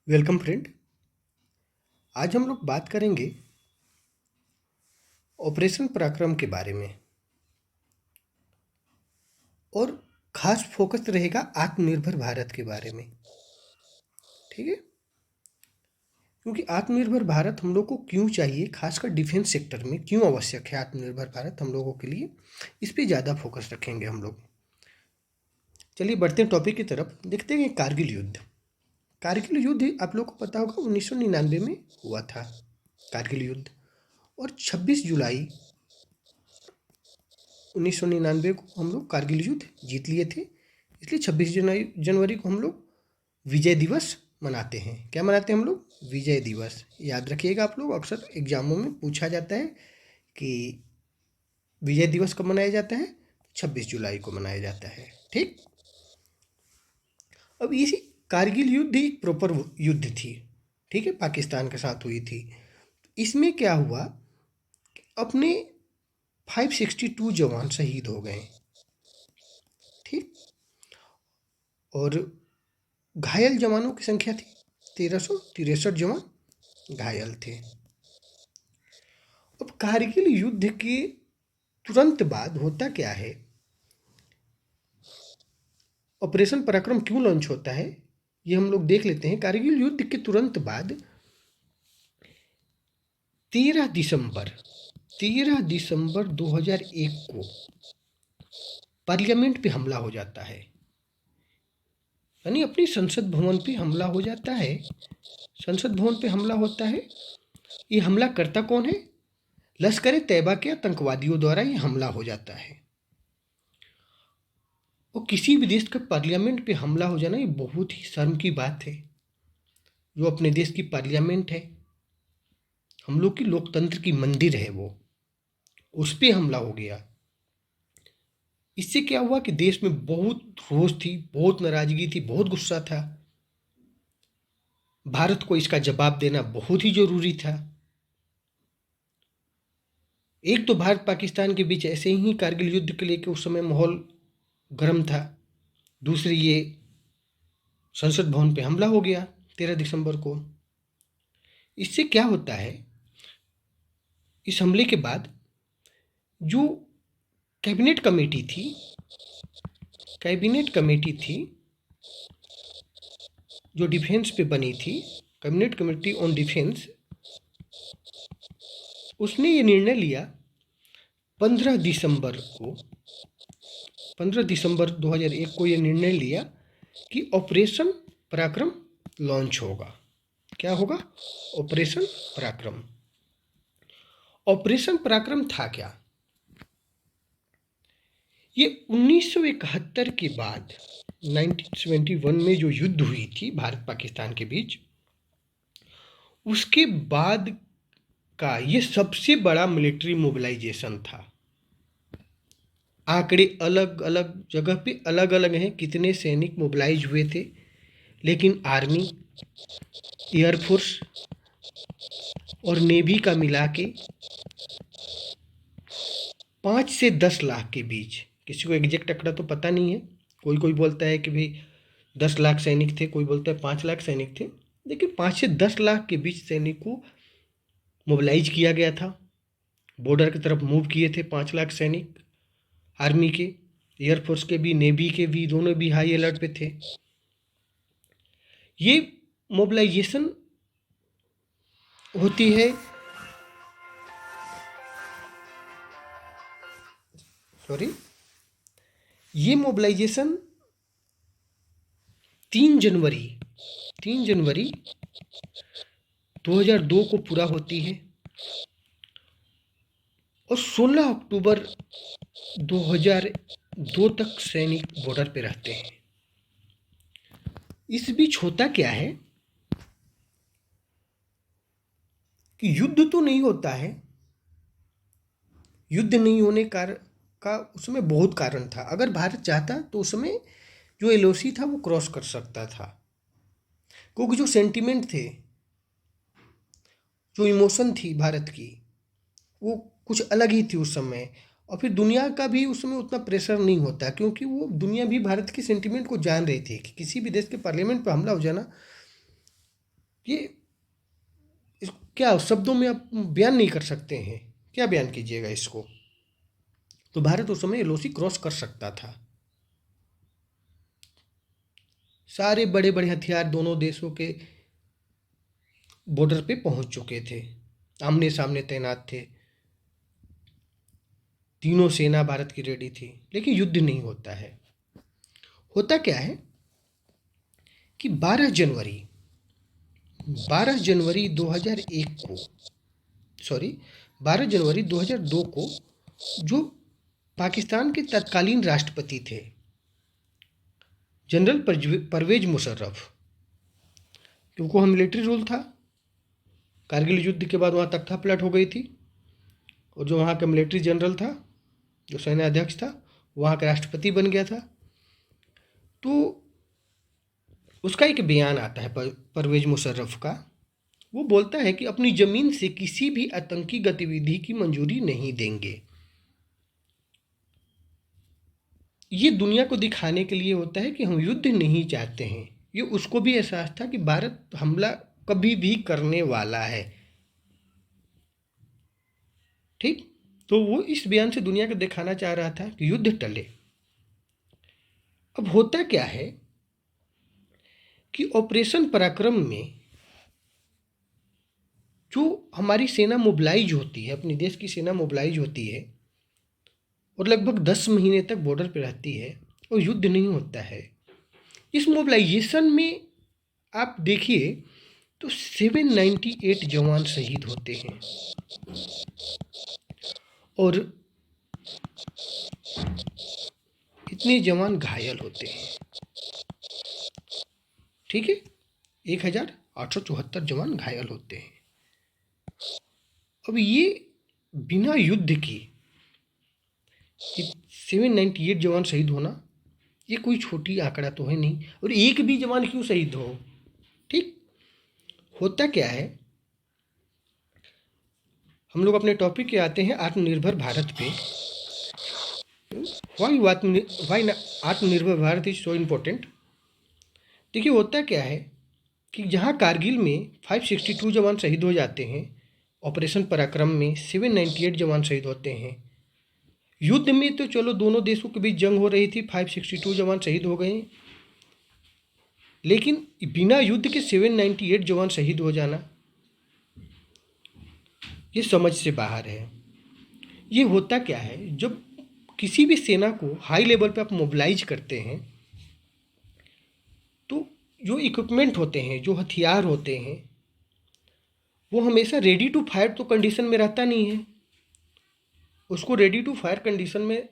Welcome friend. आज हम लोग बात करेंगे ऑपरेशन पराक्रम के बारे में और खास फोकस रहेगा आत्मनिर्भर भारत के बारे में। ठीक है, क्योंकि आत्मनिर्भर भारत हम लोग को क्यों चाहिए, खासकर डिफेंस सेक्टर में क्यों आवश्यक है आत्मनिर्भर भारत हम लोगों के लिए, इस पे ज़्यादा फोकस रखेंगे हम लोग। चलिए बढ़ते हैं टॉपिक की तरफ। देखते हैं कारगिल युद्ध। कारगिल युद्ध आप लोग को पता होगा 1999 में हुआ था कारगिल युद्ध, और 26 जुलाई 1999 को हम लोग कारगिल युद्ध जीत लिए थे। इसलिए 26 जनवरी को हम लोग विजय दिवस मनाते हैं। क्या मनाते हैं हम लोग? विजय दिवस। याद रखिएगा आप लोग, अक्सर एग्जामों में पूछा जाता है कि विजय दिवस कब मनाया जाता है? 26 जुलाई को मनाया जाता है। ठीक, अब इसी कारगिल युद्ध एक प्रॉपर युद्ध थी। ठीक है, पाकिस्तान के साथ हुई थी। इसमें क्या हुआ, अपने 562 जवान शहीद हो गए। ठीक, और घायल जवानों की संख्या थी 1363 जवान घायल थे। अब कारगिल युद्ध के तुरंत बाद होता क्या है, ऑपरेशन पराक्रम क्यों लॉन्च होता है, ये हम लोग देख लेते हैं। कारगिल युद्ध के तुरंत बाद 13 दिसंबर 2001 को पार्लियामेंट पे हमला हो जाता है, यानी अपनी संसद भवन पे हमला हो जाता है। संसद भवन पे हमला होता है। ये हमला करता कौन है? लश्कर तैयबा के आतंकवादियों द्वारा ये हमला हो जाता है। और किसी भी देश का पार्लियामेंट पे हमला हो जाना ये बहुत ही शर्म की बात है। जो अपने देश की पार्लियामेंट है, हम लोग की लोकतंत्र की मंदिर है, वो उस पे हमला हो गया। इससे क्या हुआ कि देश में बहुत रोष थी, बहुत नाराजगी थी, बहुत गुस्सा था। भारत को इसका जवाब देना बहुत ही जरूरी था। एक तो भारत पाकिस्तान के बीच ऐसे ही कारगिल युद्ध के लेके उस समय माहौल गर्म था। दूसरी, ये संसद भवन पे हमला हो गया 13 दिसंबर को। इससे क्या होता है, इस हमले के बाद जो कैबिनेट कमेटी थी जो डिफेंस पे बनी थी, कैबिनेट कमेटी ऑन डिफेंस, उसने ये निर्णय लिया 15 दिसंबर 2001 को ये निर्णय लिया कि ऑपरेशन पराक्रम लॉन्च होगा। क्या होगा? ऑपरेशन पराक्रम। ऑपरेशन पराक्रम था क्या? ये 1971 के बाद 1971 में जो युद्ध हुई थी भारत पाकिस्तान के बीच, उसके बाद का ये सबसे बड़ा मिलिट्री मोबिलाइजेशन था। आंकड़े अलग अलग जगह पे अलग अलग हैं कितने सैनिक मोबिलाइज हुए थे, लेकिन आर्मी, एयरफोर्स और नेवी का मिला के 5 से 10 लाख के बीच, किसी को एग्जैक्ट आंकड़ा तो पता नहीं है। कोई कोई बोलता है कि भाई 10 लाख सैनिक थे, कोई बोलता है 5 लाख सैनिक थे, लेकिन 5 से 10 लाख के बीच सैनिक को मोबिलाइज किया गया था। बॉर्डर की तरफ मूव किए थे 5 लाख सैनिक, आर्मी के, एयरफोर्स के भी, नेवी के भी, दोनों भी हाई अलर्ट पे थे। ये मोबिलाइजेशन होती है, ये मोबिलाइजेशन 3 जनवरी 2002 को पूरा होती है और 16 अक्टूबर 2002 तक सैनिक बॉर्डर पे रहते हैं। इस बीच होता क्या है कि युद्ध तो नहीं होता है। युद्ध नहीं होने का उसमें बहुत कारण था। अगर भारत चाहता तो उसमें जो एलओसी था वो क्रॉस कर सकता था, क्योंकि जो सेंटिमेंट थे, जो इमोशन थी भारत की, वो कुछ अलग ही थी उस समय। और फिर दुनिया का भी उसमें उतना प्रेशर नहीं होता, क्योंकि वो दुनिया भी भारत के सेंटिमेंट को जान रही थी कि किसी भी देश के पार्लियामेंट पर हमला हो जाना ये क्या शब्दों में आप बयान नहीं कर सकते हैं? क्या बयान कीजिएगा इसको? तो भारत उस समय एलओसी क्रॉस कर सकता था। सारे बड़े बड़े हथियार दोनों देशों के बॉर्डर पे पहुंच चुके थे, आमने सामने तैनात थे, तीनों सेना भारत की रेडी थी, लेकिन युद्ध नहीं होता है। होता क्या है कि 12 जनवरी 2001 को, सॉरी 12 जनवरी 2002 को जो पाकिस्तान के तत्कालीन राष्ट्रपति थे जनरल परवेज मुशर्रफ, क्योंकि वहाँ मिलिट्री रूल था, कारगिल युद्ध के बाद वहाँ तख्ता पलट हो गई थी, और जो वहाँ का मिलिट्री जनरल था, जो सैन्य अध्यक्ष था, वहाँ का राष्ट्रपति बन गया था। तो उसका एक बयान आता है परवेज मुशर्रफ का। वो बोलता है कि अपनी ज़मीन से किसी भी आतंकी गतिविधि की मंजूरी नहीं देंगे। ये दुनिया को दिखाने के लिए होता है कि हम युद्ध नहीं चाहते हैं। ये उसको भी एहसास था कि भारत हमला कभी भी करने वाला है। ठीक, तो वो इस बयान से दुनिया को दिखाना चाह रहा था कि युद्ध टले। अब होता क्या है कि ऑपरेशन पराक्रम में जो हमारी सेना मोबिलाइज होती है, अपने देश की सेना मोबिलाइज होती है और लगभग 10 महीने तक बॉर्डर पे रहती है और युद्ध नहीं होता है। इस मोबिलाइजेशन में आप देखिए तो 798 जवान शहीद होते हैं और इतने जवान घायल होते हैं। ठीक है, 1874 जवान घायल होते हैं। अब ये बिना युद्ध की 798 जवान शहीद होना, ये कोई छोटी आंकड़ा तो है नहीं, और एक भी जवान क्यों शहीद हो। ठीक, होता क्या है, हम लोग अपने टॉपिक के आते हैं आत्मनिर्भर भारत पे। वाई आत्मनिर्भर भारत इज सो इम्पोर्टेंट। देखिए होता क्या है कि जहाँ कारगिल में 562 जवान शहीद हो जाते हैं, ऑपरेशन पराक्रम में 798 जवान शहीद होते हैं। युद्ध में तो चलो दोनों देशों के बीच जंग हो रही थी, 562 जवान शहीद हो गए, लेकिन बिना युद्ध के 798 जवान शहीद हो जाना, ये समझ से बाहर है। ये होता क्या है, जब किसी भी सेना को हाई लेवल पे आप मोबिलाइज करते हैं तो जो इक्विपमेंट होते हैं, जो हथियार होते हैं, वो हमेशा रेडी टू फायर तो कंडीशन में रहता नहीं है। उसको रेडी टू फायर कंडीशन में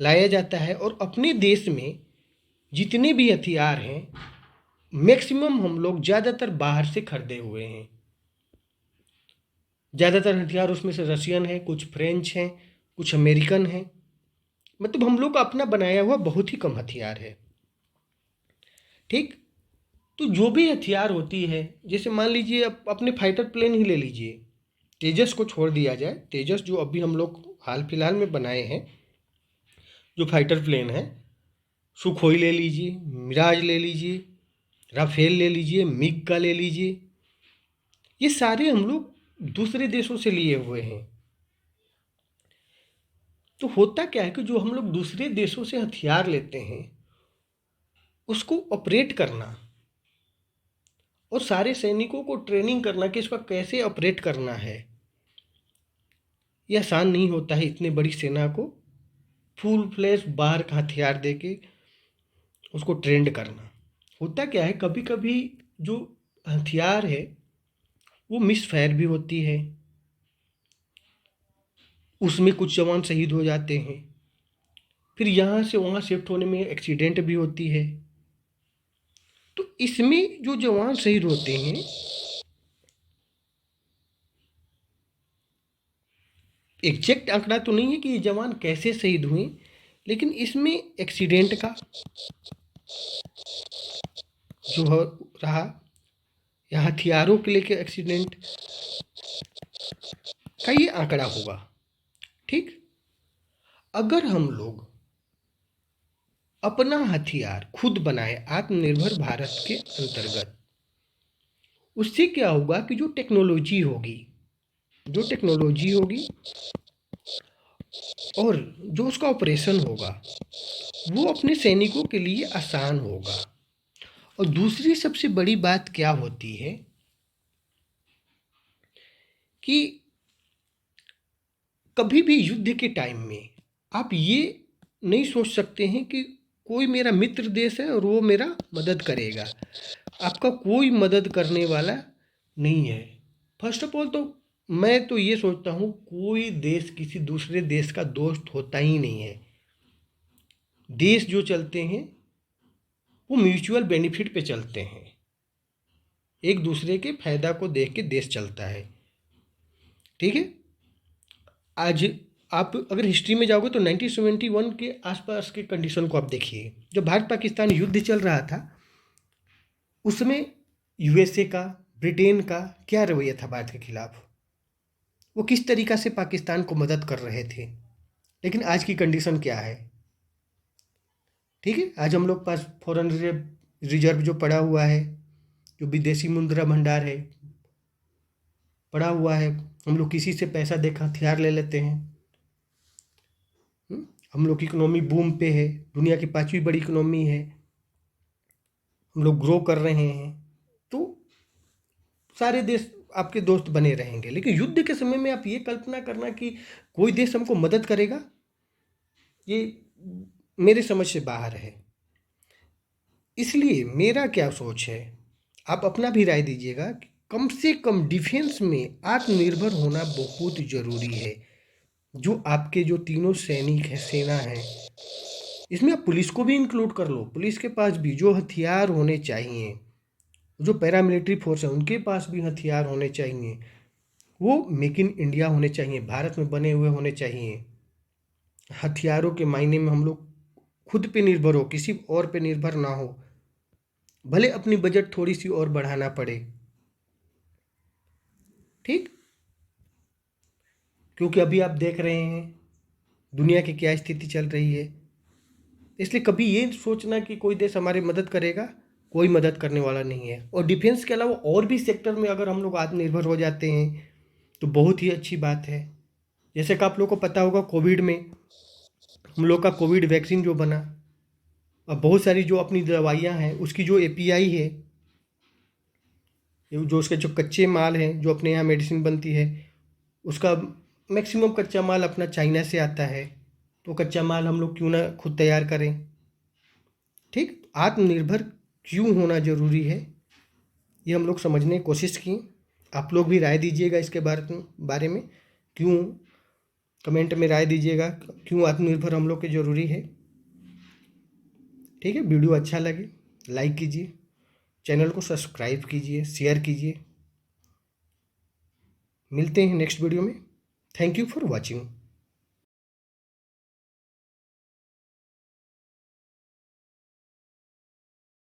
लाया जाता है और अपने देश में जितने भी हथियार हैं मैक्सिमम हम लोग ज़्यादातर बाहर से खरीदे हुए हैं। ज़्यादातर हथियार उसमें से रशियन है, कुछ फ्रेंच हैं, कुछ अमेरिकन हैं। मतलब हम लोग का अपना बनाया हुआ बहुत ही कम हथियार है। ठीक, तो जो भी हथियार होती है, जैसे मान लीजिए अपने फाइटर प्लेन ही ले लीजिए, तेजस को छोड़ दिया जाए, तेजस जो अभी हम लोग हाल फिलहाल में बनाए हैं जो फाइटर प्लेन है, सुखोई ले लीजिए, मिराज ले लीजिए, राफेल ले लीजिए, मिग का ले लीजिए, ये सारे हम लोग दूसरे देशों से लिए हुए हैं। तो होता क्या है कि जो हम लोग दूसरे देशों से हथियार लेते हैं उसको ऑपरेट करना और सारे सैनिकों को ट्रेनिंग करना कि इसका कैसे ऑपरेट करना है, यह आसान नहीं होता है। इतने बड़ी सेना को फुल फ्लैश बाहर का हथियार देके उसको ट्रेंड करना। होता क्या है, कभी कभी जो हथियार है वो मिस फायर भी होती है, उसमें कुछ जवान शहीद हो जाते हैं, फिर यहाँ से वहाँ शिफ्ट होने में एक्सीडेंट भी होती है। तो इसमें जो जवान शहीद होते हैं, एग्जैक्ट आंकड़ा तो नहीं है कि ये जवान कैसे शहीद हुए, लेकिन इसमें एक्सीडेंट का जो रहा या हथियारों के लेके एक्सीडेंट का ये आंकड़ा होगा। ठीक, अगर हम लोग अपना हथियार खुद बनाए आत्मनिर्भर भारत के अंतर्गत, उससे क्या होगा कि जो टेक्नोलॉजी होगी और जो उसका ऑपरेशन होगा वो अपने सैनिकों के लिए आसान होगा। और दूसरी सबसे बड़ी बात क्या होती है कि कभी भी युद्ध के टाइम में आप ये नहीं सोच सकते हैं कि कोई मेरा मित्र देश है और वो मेरा मदद करेगा। आपका कोई मदद करने वाला नहीं है। फर्स्ट ऑफ ऑल तो मैं तो ये सोचता हूँ कोई देश किसी दूसरे देश का दोस्त होता ही नहीं है। देश जो चलते हैं वो म्यूचुअल बेनिफिट पे चलते हैं। एक दूसरे के फायदा को देख के देश चलता है। ठीक है। आज आप अगर हिस्ट्री में जाओगे तो 1971 के आसपास के कंडीशन को आप देखिए। जब भारत पाकिस्तान युद्ध चल रहा था उसमें यूएसए का, ब्रिटेन का क्या रवैया था भारत के खिलाफ। वो किस तरीका से पाकिस्तान को मदद कर रहे थे। लेकिन आज की कंडीशन क्या है। ठीक है। आज हम लोग पास फॉरेन रिजर्व जो पड़ा हुआ है, जो विदेशी मुद्रा भंडार है पड़ा हुआ है, हम लोग किसी से पैसा देखा हथियार ले लेते हैं। हम लोग की इकोनॉमी बूम पे है, दुनिया की 5वीं बड़ी इकोनॉमी है, हम लोग ग्रो कर रहे हैं। तो सारे देश आपके दोस्त बने रहेंगे। लेकिन युद्ध के समय में आप ये कल्पना करना कि कोई देश हमको मदद करेगा, ये मेरे समझ से बाहर है। इसलिए मेरा क्या सोच है, आप अपना भी राय दीजिएगा कि कम से कम डिफेंस में आत्मनिर्भर होना बहुत ज़रूरी है। जो आपके जो तीनों सैनिक हैं, सेना है, इसमें आप पुलिस को भी इंक्लूड कर लो। पुलिस के पास भी जो हथियार होने चाहिए, जो पैरामिलिट्री फोर्स है उनके पास भी हथियार होने चाहिए। वो मेक इन इंडिया होने चाहिए, भारत में बने हुए होने चाहिए। हथियारों के मायने में हम लोग खुद पे निर्भर हो, किसी और पे निर्भर ना हो। भले अपनी बजट थोड़ी सी और बढ़ाना पड़े। ठीक। क्योंकि अभी आप देख रहे हैं दुनिया की क्या स्थिति चल रही है। इसलिए कभी ये सोचना कि कोई देश हमारी मदद करेगा, कोई मदद करने वाला नहीं है। और डिफेंस के अलावा और भी सेक्टर में अगर हम लोग आत्मनिर्भर हो जाते हैं तो बहुत ही अच्छी बात है। जैसे कि आप लोग को पता होगा कोविड में हम लोग का कोविड वैक्सीन जो बना, अब बहुत सारी जो अपनी दवाइयाँ हैं उसकी जो एपीआई है, जो उसके जो कच्चे माल हैं, जो अपने यहाँ मेडिसिन बनती है, उसका मैक्सिमम कच्चा माल अपना चाइना से आता है। तो कच्चा माल हम लोग क्यों ना खुद तैयार करें। ठीक। आत्मनिर्भर क्यों होना ज़रूरी है ये हम लोग समझने की कोशिश की। आप लोग भी राय दीजिएगा इसके बारे में क्यों, कमेंट में राय दीजिएगा क्यों आत्मनिर्भर हम लोग के ज़रूरी है। ठीक है। वीडियो अच्छा लगे लाइक कीजिए, चैनल को सब्सक्राइब कीजिए, शेयर कीजिए। मिलते हैं नेक्स्ट वीडियो में। Thank you for watching.